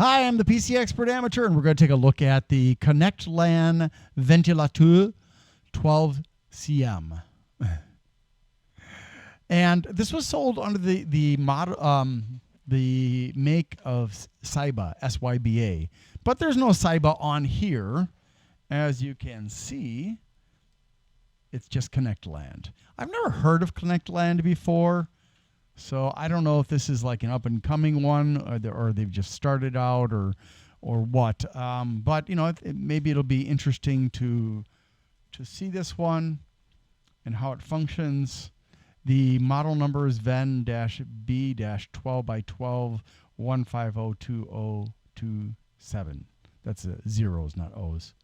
Hi, I'm the PC Expert Amateur, and we're going to take a look at the ConnectLAN Ventilateur 12CM. And this was sold under the make of Syba, SYBA. But there's no Syba on here. As you can see, it's just ConnectLAN. I've never heard of ConnectLAN before. So I don't know if this is like an up-and-coming one, or they've just started out, or what. But you know, maybe it'll be interesting to see this one and how it functions. The model number is VEN-B-12-1502027. That's zeros, not O's.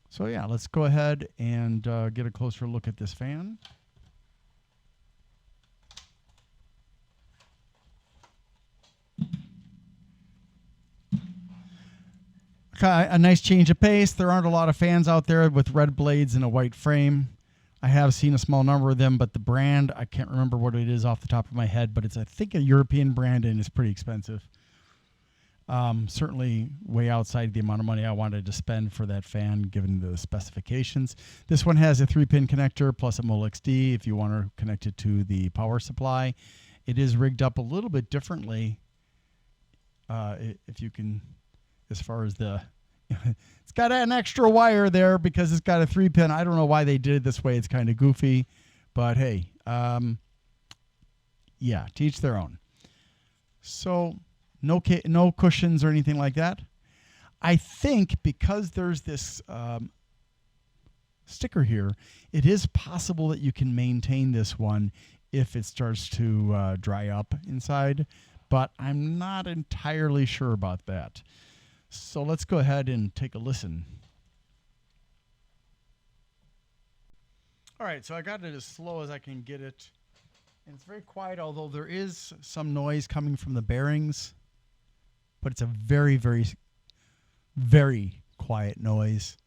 So yeah, let's go ahead and get a closer look at this fan. A nice change of pace. There aren't a lot of fans out there with red blades and a white frame. I have seen a small number of them, but the brand, I can't remember what it is off the top of my head, but it's, I think, a European brand, and it's pretty expensive. Certainly way outside the amount of money I wanted to spend for that fan, given the specifications. This one has a 3-pin connector plus a MolXD if you want to connect it to the power supply. It is rigged up a little bit differently, if you can, as far as the... It's got an extra wire there because it's got a 3-pin. I don't know why they did it this way. It's kind of goofy, but hey, yeah, to each their own. So no cushions or anything like that. I think because there's this sticker here, it is possible that you can maintain this one if it starts to dry up inside, but I'm not entirely sure about that. So let's go ahead and take a listen. All right, so I got it as slow as I can get it. And it's very quiet, although there is some noise coming from the bearings. But it's a very, very, very quiet noise.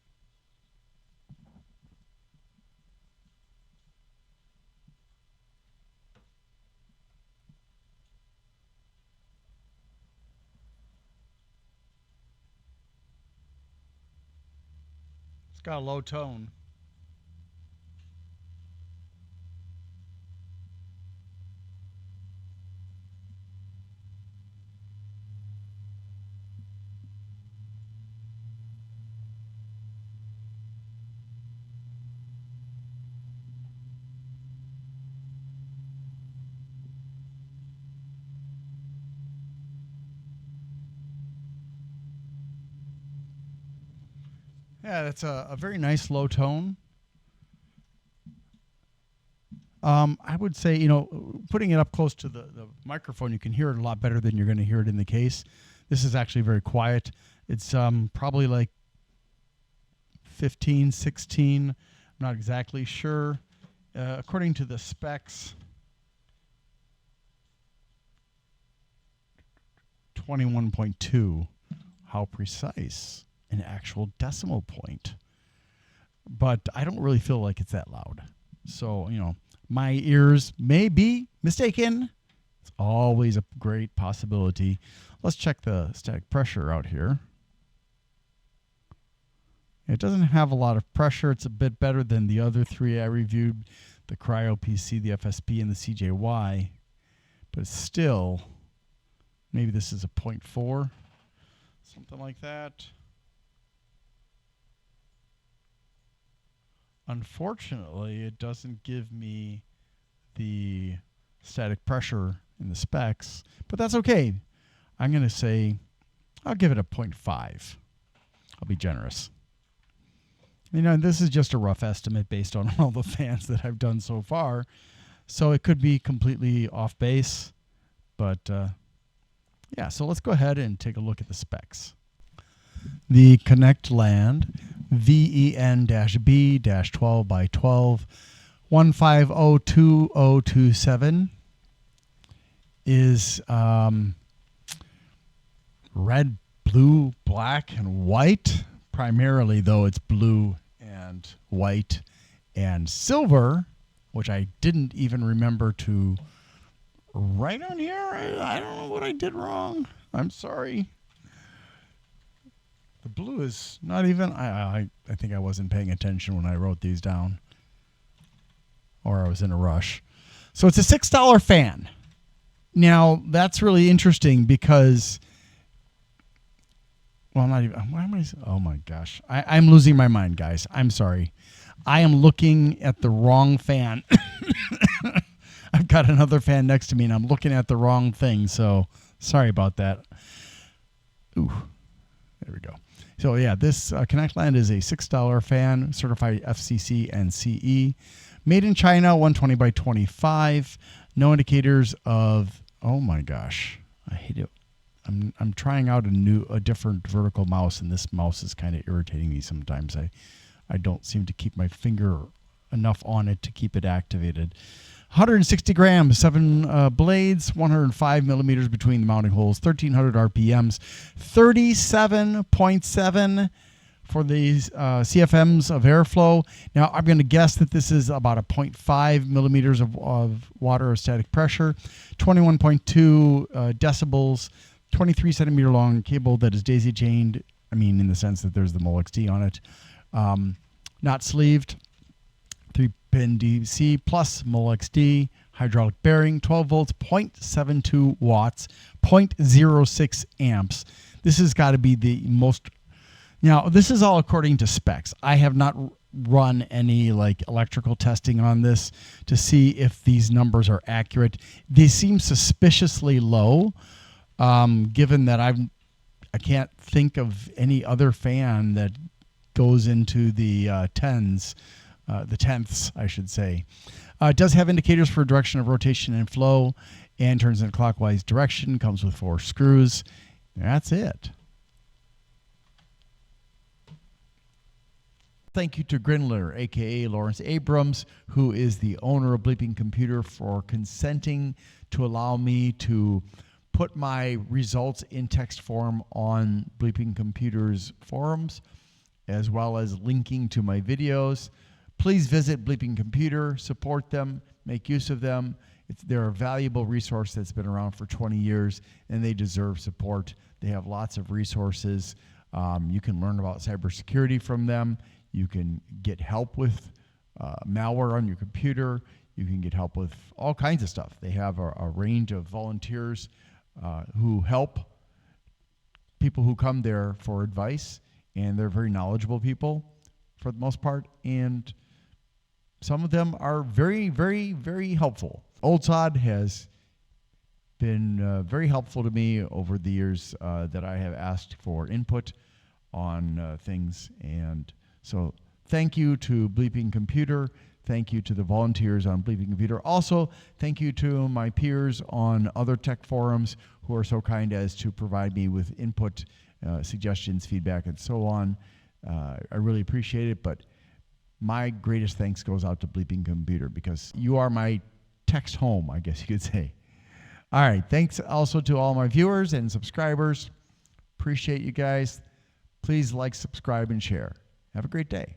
It's got a low tone. Yeah, that's a very nice low tone. I would say, you know, putting it up close to the microphone, you can hear it a lot better than you're going to hear it in the case. This is actually very quiet. It's probably like 15, 16. I'm not exactly sure. According to the specs, 21.2. How precise? An actual decimal point. But I don't really feel like it's that loud. So, you know, my ears may be mistaken. It's always a great possibility. Let's check the static pressure out here. It doesn't have a lot of pressure. It's a bit better than the other three I reviewed, the Cryo PC, the FSP, and the CJY. But still, maybe this is a 0.4, something like that. Unfortunately, it doesn't give me the static pressure in the specs, but that's okay. I'm going to say I'll give it a 0.5. I'll be generous. You know, this is just a rough estimate based on all the fans that I've done so far, so it could be completely off base, but yeah, so let's go ahead and take a look at the specs. The ConnectLAN VEN-B-12 1502027 is red, blue, black, and white. Primarily, though, it's blue and white and silver, which I didn't even remember to right on here. I don't know what I did wrong. I'm sorry. The blue is not even. I think I wasn't paying attention when I wrote these down, or I was in a rush. So it's a $6 fan. Now that's really interesting because. Well, not even. Why am I? Oh my gosh! I'm losing my mind, guys. I'm sorry. I am looking at the wrong fan. I've got another fan next to me, and I'm looking at the wrong thing. So sorry about that. Ooh, there we go. So yeah, this Connectland is a $6 fan, certified FCC and CE, made in China, 120 by 25. No indicators of. Oh my gosh, I hate it. I'm trying out a different vertical mouse, and this mouse is kind of irritating me sometimes. I don't seem to keep my finger enough on it to keep it activated. 160 grams, 7 blades, 105 millimeters between the mounting holes, 1,300 RPMs, 37.7 for these CFMs of airflow. Now, I'm going to guess that this is about a 0.5 millimeters of water or static pressure, 21.2 decibels, 23 centimeter long cable that is daisy chained. I mean, in the sense that there's the MolXD on it. Not sleeved. 3-pin DC plus MolXD, hydraulic bearing, 12 volts, 0.72 watts, 0.06 amps. This has got to be the most. Now, this is all according to specs. I have not run any like electrical testing on this to see if these numbers are accurate. They seem suspiciously low, given that I can't think of any other fan that goes into the tens. The tenths, I should say. It does have indicators for direction of rotation and flow, and turns in a clockwise direction. Comes with 4 screws. That's it. Thank you to Grindler, a.k.a. Lawrence Abrams, who is the owner of Bleeping Computer, for consenting to allow me to put my results in text form on Bleeping Computer's forums, as well as linking to my videos. Please visit Bleeping Computer, support them, make use of them. They're a valuable resource that's been around for 20 years, and they deserve support. They have lots of resources. You can learn about cybersecurity from them. You can get help with malware on your computer. You can get help with all kinds of stuff. They have a range of volunteers who help people who come there for advice, and they're very knowledgeable people for the most part, and some of them are very, very, very helpful. Old Sod has been very helpful to me over the years that I have asked for input on things. And so thank you to Bleeping Computer. Thank you to the volunteers on Bleeping Computer. Also, thank you to my peers on other tech forums who are so kind as to provide me with input, suggestions, feedback, and so on. I really appreciate it, but my greatest thanks goes out to Bleeping Computer because you are my text home, I guess you could say. All right, thanks also to all my viewers and subscribers. Appreciate you guys. Please like, subscribe, and share. Have a great day.